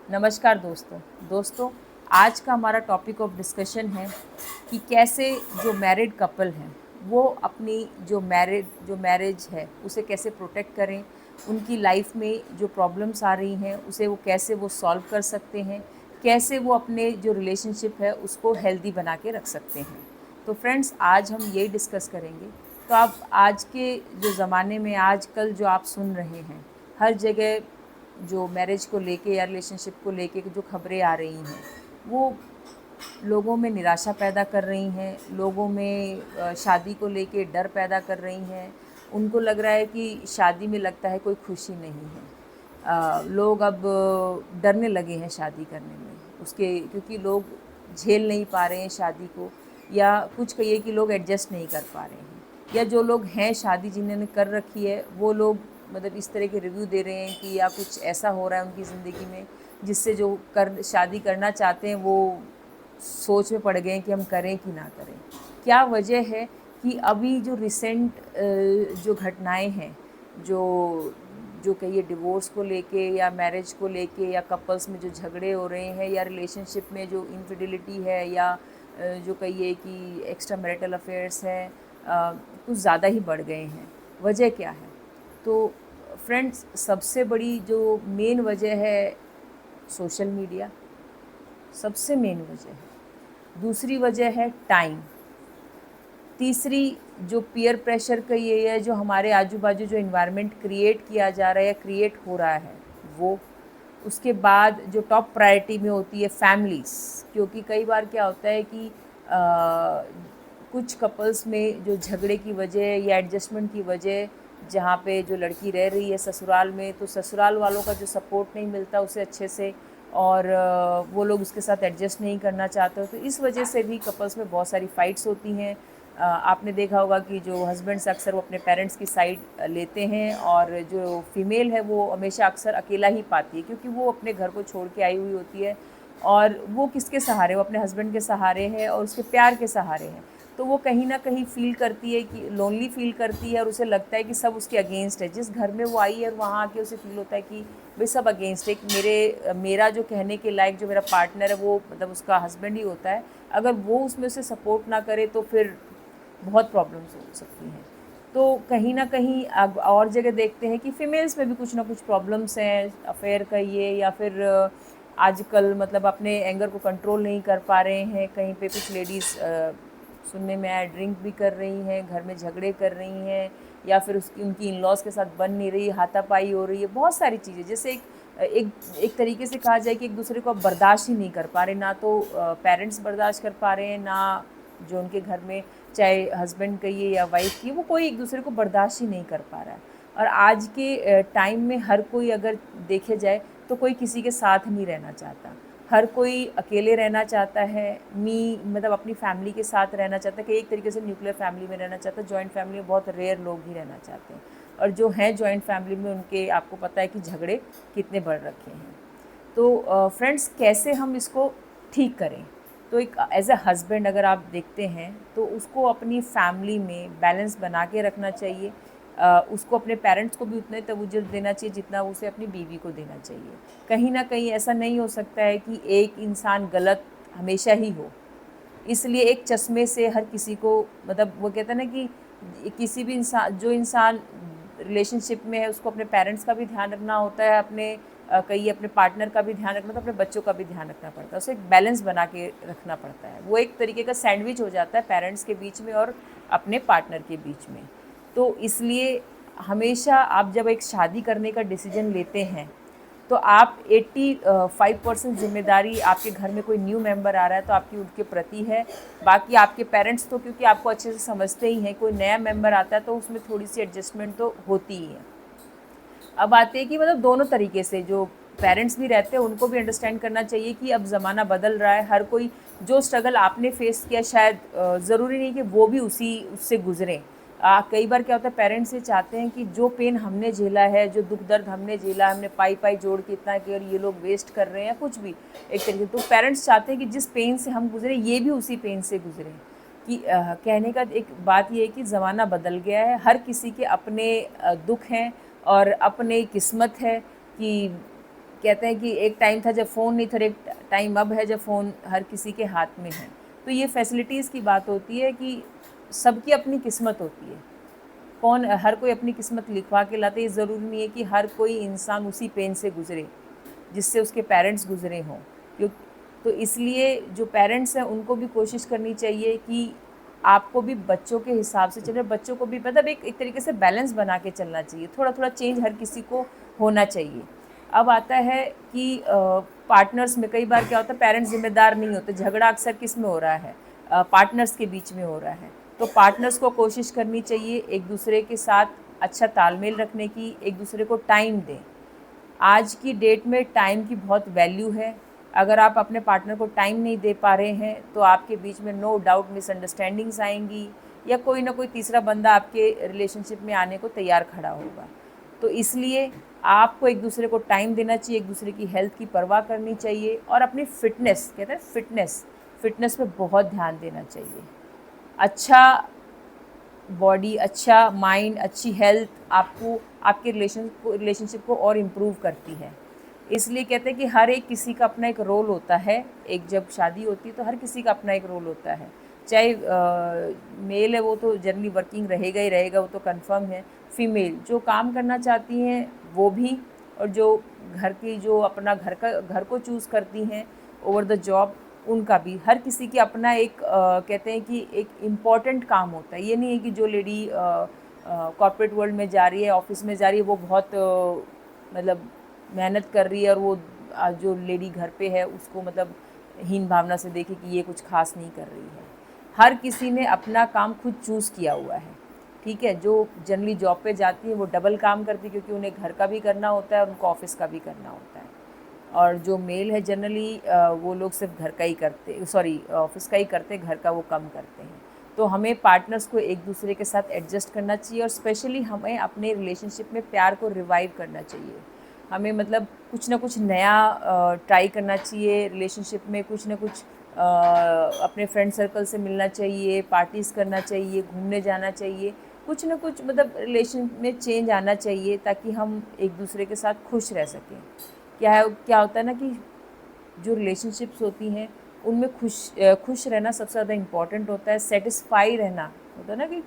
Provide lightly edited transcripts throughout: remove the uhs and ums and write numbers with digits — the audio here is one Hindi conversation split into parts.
नमस्कार दोस्तों। आज का हमारा टॉपिक ऑफ डिस्कशन है कि कैसे जो मैरिड कपल हैं वो अपनी जो मैरिज है उसे कैसे प्रोटेक्ट करें, उनकी लाइफ में जो प्रॉब्लम्स आ रही हैं उसे वो कैसे सॉल्व कर सकते हैं, कैसे वो अपने जो रिलेशनशिप है उसको हेल्दी बना के रख सकते हैं। तो फ्रेंड्स, आज हम यही डिस्कस करेंगे। तो आप आज के जो ज़माने में आजकल जो आप सुन रहे हैं, हर जगह जो मैरिज को लेके या रिलेशनशिप को लेके जो खबरें आ रही हैं वो लोगों में निराशा पैदा कर रही हैं, लोगों में शादी को लेके डर पैदा कर रही हैं। उनको लग रहा है कि शादी में लगता है कोई खुशी नहीं है। लोग अब डरने लगे हैं शादी करने में उसके, क्योंकि लोग झेल नहीं पा रहे हैं शादी को, या कुछ कहिए कि लोग एडजस्ट नहीं कर पा रहे हैं, या जो लोग हैं शादी जिन्होंने कर रखी है वो लोग मतलब इस तरह के रिव्यू दे रहे हैं कि या कुछ ऐसा हो रहा है उनकी ज़िंदगी में जिससे जो शादी करना चाहते हैं वो सोच में पड़ गए हैं कि हम करें कि ना करें। क्या वजह है कि अभी जो रिसेंट जो घटनाएं हैं, जो जो कहिए डिवोर्स को लेके या मैरिज को लेके या कपल्स में जो झगड़े हो रहे हैं या रिलेशनशिप में जो इनफिडिलिटी है या जो कहिए कि एक्स्ट्रा मैरिटल अफेयर्स हैं, कुछ ज़्यादा ही बढ़ गए हैं। वजह क्या है? तो फ्रेंड्स, सबसे बड़ी जो मेन वजह है सोशल मीडिया, सबसे मेन वजह है। दूसरी वजह है टाइम। तीसरी जो पीयर प्रेशर का ये है, जो हमारे आजू बाजू जो इन्वायरमेंट क्रिएट किया जा रहा है या क्रिएट हो रहा है वो। उसके बाद जो टॉप प्रायोरिटी में होती है फैमिलीज़, क्योंकि कई बार क्या होता है कि कुछ कपल्स में जो झगड़े की वजह या एडजस्टमेंट की वजह, जहाँ पे जो लड़की रह रही है ससुराल में, तो ससुराल वालों का जो सपोर्ट नहीं मिलता उसे अच्छे से, और वो लोग उसके साथ एडजस्ट नहीं करना चाहते, तो इस वजह से भी कपल्स में बहुत सारी फ़ाइट्स होती हैं। आपने देखा होगा कि जो हस्बैंड्स अक्सर वो अपने पेरेंट्स की साइड लेते हैं, और जो फीमेल है वो हमेशा अक्सर अकेला ही पाती है, क्योंकि वो अपने घर को छोड़ के आई हुई होती है, और वो किसके सहारे, वो अपने हस्बैंड के सहारे है और उसके प्यार के सहारे हैं। तो वो कहीं ना कहीं फ़ील करती है कि लोनली फ़ील करती है, और उसे लगता है कि सब उसके अगेंस्ट है। जिस घर में वो आई है और वहाँ आके उसे फ़ील होता है कि भाई सब अगेंस्ट है, कि मेरा जो कहने के लायक जो मेरा पार्टनर है वो मतलब उसका हस्बैंड ही होता है। अगर वो उसमें उसे सपोर्ट ना करे तो फिर बहुत प्रॉब्लम्स हो सकती हैं। तो कहीं ना कहीं अब और जगह देखते हैं कि फ़ीमेल्स में भी कुछ ना कुछ प्रॉब्लम्स हैं, अफेयर कहिए या फिर आजकल मतलब अपने एंगर को कंट्रोल नहीं कर पा रहे हैं। कहीं पे कुछ लेडीज़ सुनने में आया ड्रिंक भी कर रही हैं, घर में झगड़े कर रही हैं, या फिर उसकी उनकी इन लॉज के साथ बन नहीं रही, हाथापाई हो रही है, बहुत सारी चीज़ें। जैसे एक एक तरीके से कहा जाए कि एक दूसरे को अब बर्दाश्त ही नहीं कर पा रहे, ना तो पेरेंट्स बर्दाश्त कर पा रहे हैं, ना जो उनके घर में चाहे हस्बैंड कहिए या वाइफ की, वो कोई एक दूसरे को बर्दाश्त ही नहीं कर पा रहा है। और आज के टाइम में हर कोई अगर देखे जाए तो कोई किसी के साथ नहीं रहना चाहता, हर कोई अकेले रहना चाहता है। मतलब अपनी फैमिली के साथ रहना चाहता है, कि एक तरीके से न्यूक्लियर फैमिली में रहना चाहता है। जॉइंट फैमिली में बहुत रेयर लोग ही रहना चाहते हैं, और जो हैं जॉइंट फैमिली में उनके आपको पता है कि झगड़े कितने बढ़ रखे हैं। तो फ्रेंड्स, कैसे हम इसको ठीक करें? तो एक एज अ हस्बैंड अगर आप देखते हैं तो उसको अपनी फैमिली में बैलेंस बना के रखना चाहिए। उसको अपने पेरेंट्स को भी उतना ही तवज्जो देना चाहिए जितना उसे अपनी बीवी को देना चाहिए। कहीं ना कहीं ऐसा नहीं हो सकता है कि एक इंसान गलत हमेशा ही हो, इसलिए एक चश्मे से हर किसी को, मतलब वो कहते हैं ना कि किसी भी इंसान, जो इंसान रिलेशनशिप में है उसको अपने पेरेंट्स का भी ध्यान रखना होता है, अपने कई अपने पार्टनर का भी ध्यान रखना, तो अपने बच्चों का भी ध्यान रखना पड़ता है। उसे एक बैलेंस बना के रखना पड़ता है। वो एक तरीके का सैंडविच हो जाता है पेरेंट्स के बीच में और अपने पार्टनर के बीच में। तो इसलिए हमेशा आप जब एक शादी करने का डिसीजन लेते हैं तो आप 85% ज़िम्मेदारी, आपके घर में कोई न्यू मेंबर आ रहा है तो आपकी उनके प्रति है। बाकी आपके पेरेंट्स तो क्योंकि आपको अच्छे से समझते ही हैं, कोई नया मेंबर आता है तो उसमें थोड़ी सी एडजस्टमेंट तो होती ही है। अब आते हैं कि मतलब दोनों तरीके से जो पेरेंट्स भी रहते हैं उनको भी अंडरस्टैंड करना चाहिए कि अब ज़माना बदल रहा है। हर कोई जो स्ट्रगल आपने फेस किया, शायद ज़रूरी नहीं कि वो भी उससे गुजरें। कई बार क्या होता है, पेरेंट्स ये चाहते हैं कि जो पेन हमने झेला है, जो दुख दर्द हमने झेला, हमने पाई पाई जोड़ के इतना कि और ये लोग वेस्ट कर रहे हैं कुछ भी एक तरीके, तो पेरेंट्स चाहते हैं कि जिस पेन से हम गुजरे ये भी उसी पेन से गुजरें। कि कहने का एक बात ये है कि ज़माना बदल गया है, हर किसी के अपने दुख हैं और अपनी किस्मत है कि कहते हैं कि एक टाइम था जब फ़ोन नहीं था, एक टाइम अब है जब फ़ोन हर किसी के हाथ में है। तो ये फैसिलिटीज़ की बात होती है कि सबकी अपनी किस्मत होती है। कौन हर कोई अपनी किस्मत लिखवा के लाता है। ये ज़रूरी नहीं है कि हर कोई इंसान उसी पेन से गुज़रे जिससे उसके पेरेंट्स गुज़रे हों। क्यों तो इसलिए जो पेरेंट्स हैं उनको भी कोशिश करनी चाहिए कि आपको भी बच्चों के हिसाब से चले, बच्चों को भी मतलब एक तरीके से बैलेंस बना के चलना चाहिए। थोड़ा-थोड़ा चेंज हर किसी को होना चाहिए। अब आता है कि पार्टनर्स में कई बार क्या होता है, पेरेंट्स ज़िम्मेदार नहीं होते, झगड़ा अक्सर किस में हो रहा है, पार्टनर्स के बीच में हो रहा है। तो पार्टनर्स को कोशिश करनी चाहिए एक दूसरे के साथ अच्छा तालमेल रखने की, एक दूसरे को टाइम दें। आज की डेट में टाइम की बहुत वैल्यू है। अगर आप अपने पार्टनर को टाइम नहीं दे पा रहे हैं तो आपके बीच में नो डाउट मिसअंडरस्टैंडिंग्स आएंगी या कोई ना कोई तीसरा बंदा आपके रिलेशनशिप में आने को तैयार खड़ा होगा। तो इसलिए आपको एक दूसरे को टाइम देना चाहिए, एक दूसरे की हेल्थ की परवाह करनी चाहिए और अपनी फ़िटनेस, कहते हैं फ़िटनेस पे बहुत ध्यान देना चाहिए। अच्छा बॉडी, अच्छा माइंड, अच्छी हेल्थ आपको आपके रिलेशनशिप को और इम्प्रूव करती है। इसलिए कहते हैं कि हर एक किसी का अपना एक रोल होता है। एक जब शादी होती है तो हर किसी का अपना एक रोल होता है। चाहे मेल है वो तो जनरली वर्किंग रहेगा ही रहेगा, वो तो कंफर्म है। फीमेल जो काम करना चाहती हैं वो भी, और जो जो अपना घर को चूज़ करती हैं ओवर द जॉब, उनका भी। हर किसी की अपना एक कहते हैं कि एक इम्पॉर्टेंट काम होता है। ये नहीं है कि जो लेडी कॉर्पोरेट वर्ल्ड में जा रही है, ऑफिस में जा रही है, वो बहुत मतलब मेहनत कर रही है और वो जो लेडी घर पे है उसको मतलब हीन भावना से देखे कि ये कुछ खास नहीं कर रही है। हर किसी ने अपना काम खुद चूज़ किया हुआ है, ठीक है। जो जनरली जॉब पे जाती है वो डबल काम करती है क्योंकि उन्हें घर का भी करना होता है और उनको ऑफिस का भी करना होता है। और जो मेल है जनरली वो लोग सिर्फ घर का ही करते, सॉरी ऑफिस का ही करते, घर का वो कम करते हैं। तो हमें पार्टनर्स को एक दूसरे के साथ एडजस्ट करना चाहिए और स्पेशली हमें अपने रिलेशनशिप में प्यार को रिवाइव करना चाहिए। हमें मतलब कुछ ना कुछ नया ट्राई करना चाहिए रिलेशनशिप में, कुछ ना कुछ अपने फ्रेंड सर्कल से मिलना चाहिए, पार्टीज़ करना चाहिए, घूमने जाना चाहिए, कुछ ना कुछ मतलब रिलेशन में चेंज आना चाहिए ताकि हम एक दूसरे के साथ खुश रह सकें। क्या होता है ना कि जो रिलेशनशिप्स होती हैं उनमें खुश रहना सबसे ज़्यादा इम्पॉर्टेंट होता है। सेटिस्फाई रहना होता है ना कि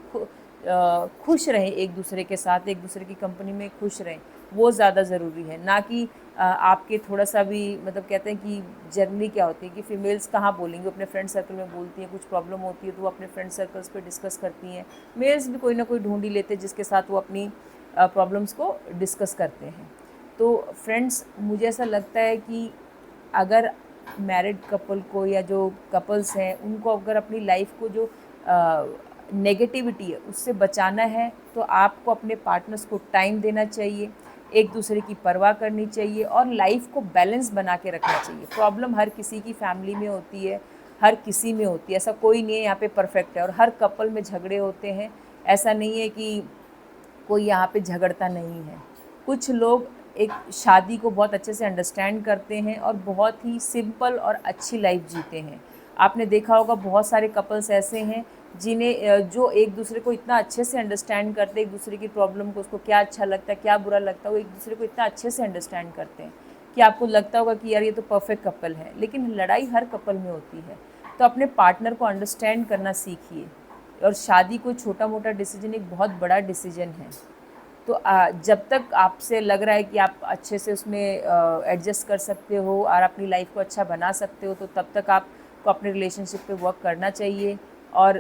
खुश रहें एक दूसरे के साथ, एक दूसरे की कंपनी में खुश रहें, वो ज़्यादा ज़रूरी है। ना कि आपके थोड़ा सा भी मतलब कहते हैं कि जनरली क्या होती है कि फ़ीमेल्स कहाँ बोलेंगे, अपने फ्रेंड सर्कल में बोलती हैं, कुछ प्रॉब्लम होती है तो वो अपने फ्रेंड सर्कल्स पे डिस्कस करती हैं। मेल्स भी कोई ना कोई ढूंढ ही लेते हैं जिसके साथ वो अपनी प्रॉब्लम्स को डिस्कस करते हैं। तो फ्रेंड्स, मुझे ऐसा लगता है कि अगर मैरिड कपल को या जो कपल्स हैं उनको अगर अपनी लाइफ को जो नेगेटिविटी है उससे बचाना है तो आपको अपने पार्टनर्स को टाइम देना चाहिए, एक दूसरे की परवाह करनी चाहिए और लाइफ को बैलेंस बना के रखना चाहिए। प्रॉब्लम हर किसी की फैमिली में होती है, हर किसी में होती है, ऐसा कोई नहीं है यहाँ पे परफेक्ट है। और हर कपल में झगड़े होते हैं, ऐसा नहीं है कि कोई यहाँ पे झगड़ता नहीं है। कुछ लोग एक शादी को बहुत अच्छे से अंडरस्टैंड करते हैं और बहुत ही सिंपल और अच्छी लाइफ जीते हैं। आपने देखा होगा बहुत सारे कपल्स ऐसे हैं जिन्हें जो एक दूसरे को इतना अच्छे से अंडरस्टैंड करते हैं, एक दूसरे की प्रॉब्लम को, उसको क्या अच्छा लगता है क्या बुरा लगता है, वो एक दूसरे को इतना अच्छे से अंडरस्टैंड करते हैं कि आपको लगता होगा कि यार ये तो परफेक्ट कपल है। लेकिन लड़ाई हर कपल में होती है। तो अपने पार्टनर को अंडरस्टैंड करना सीखिए। और शादी कोई छोटा मोटा डिसीजन, एक बहुत बड़ा डिसीजन है। तो जब तक आपसे लग रहा है कि आप अच्छे से उसमें एडजस्ट कर सकते हो और अपनी लाइफ को अच्छा बना सकते हो तो तब तक आपको अपने रिलेशनशिप पे वर्क करना चाहिए। और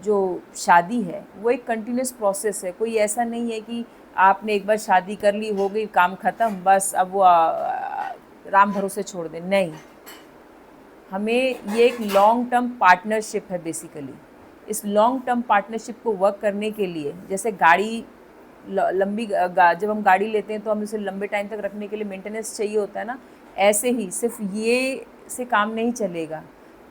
जो शादी है वो एक कंटिन्यूस प्रोसेस है। कोई ऐसा नहीं है कि आपने एक बार शादी कर ली, हो गई, काम ख़त्म, बस अब वो राम भरोसे छोड़ दें, नहीं। हमें ये एक लॉन्ग टर्म पार्टनरशिप है बेसिकली। इस लॉन्ग टर्म पार्टनरशिप को वर्क करने के लिए, जैसे गाड़ी जब हम गाड़ी लेते हैं तो हम उसे लंबे टाइम तक रखने के लिए मेंटेनेंस चाहिए होता है ना, ऐसे ही सिर्फ ये से काम नहीं चलेगा।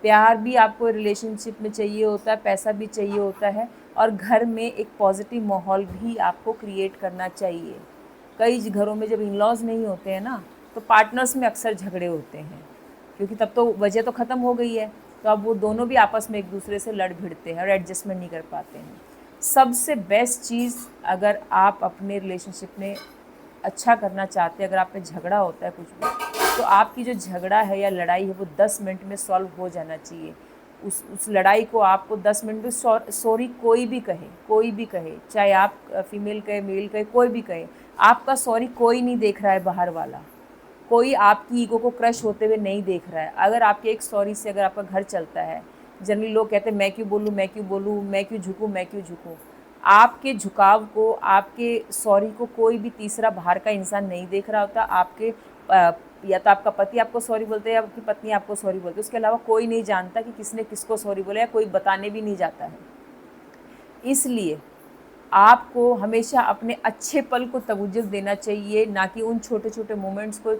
प्यार भी आपको रिलेशनशिप में चाहिए होता है, पैसा भी चाहिए होता है और घर में एक पॉजिटिव माहौल भी आपको क्रिएट करना चाहिए। कई घरों में जब इन लॉज नहीं होते हैं ना तो पार्टनर्स में अक्सर झगड़े होते हैं क्योंकि तब तो वजह तो ख़त्म हो गई है। तो अब वो दोनों भी आपस में एक दूसरे से लड़ भिड़ते हैं और एडजस्टमेंट नहीं कर पाते हैं। सबसे बेस्ट चीज़, अगर आप अपने रिलेशनशिप में अच्छा करना चाहते हैं, अगर आप में झगड़ा होता है कुछ भी, तो आपकी जो झगड़ा है या लड़ाई है वो 10 मिनट में सॉल्व हो जाना चाहिए। उस लड़ाई को आपको 10 मिनट में सॉरी कोई भी कहे, चाहे आप फीमेल कहे, मेल कहे, कोई भी कहे, आपका सॉरी कोई नहीं देख रहा है बाहर वाला, कोई आपकी ईगो को क्रश होते हुए नहीं देख रहा है। अगर आपके एक सॉरी से अगर आपका घर चलता है, जनरली लोग कहते हैं मैं क्यों बोलूँ, मैं क्यों बोलूँ, मैं क्यों झुकूँ, मैं क्यों झुकूँ। आपके झुकाव को, आपके सॉरी को कोई भी तीसरा बाहर का इंसान नहीं देख रहा होता। आपके या तो आपका पति आपको सॉरी बोलते हैं या आपकी पत्नी आपको सॉरी बोलते है, उसके अलावा कोई नहीं जानता कि किसने किसको सॉरी बोला, या कोई बताने भी नहीं जाता है। इसलिए आपको हमेशा अपने अच्छे पल को तवज्जो देना चाहिए, ना कि उन छोटे छोटे मोमेंट्स को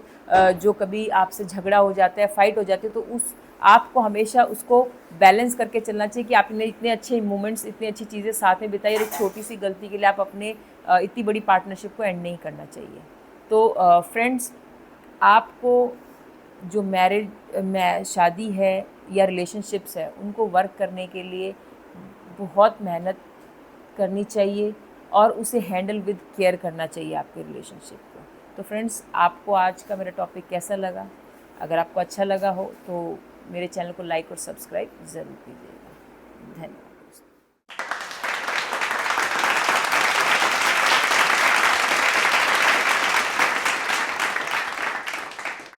जो कभी आपसे झगड़ा हो जाता है, फाइट हो जाती है, तो उस आपको हमेशा उसको बैलेंस करके चलना चाहिए कि आपने इतने अच्छे मोमेंट्स, इतनी अच्छी चीज़ें साथ में बिताई, और एक छोटी सी गलती के लिए आप अपने इतनी बड़ी पार्टनरशिप को एंड नहीं करना चाहिए। तो फ्रेंड्स, आपको जो शादी है या रिलेशनशिप्स है, उनको वर्क करने के लिए बहुत मेहनत करनी चाहिए और उसे हैंडल विद केयर करना चाहिए आपके रिलेशनशिप को। तो फ्रेंड्स, आपको आज का मेरा टॉपिक कैसा लगा? अगर आपको अच्छा लगा हो तो मेरे चैनल को लाइक और सब्सक्राइब ज़रूर कीजिएगा। धन्यवाद।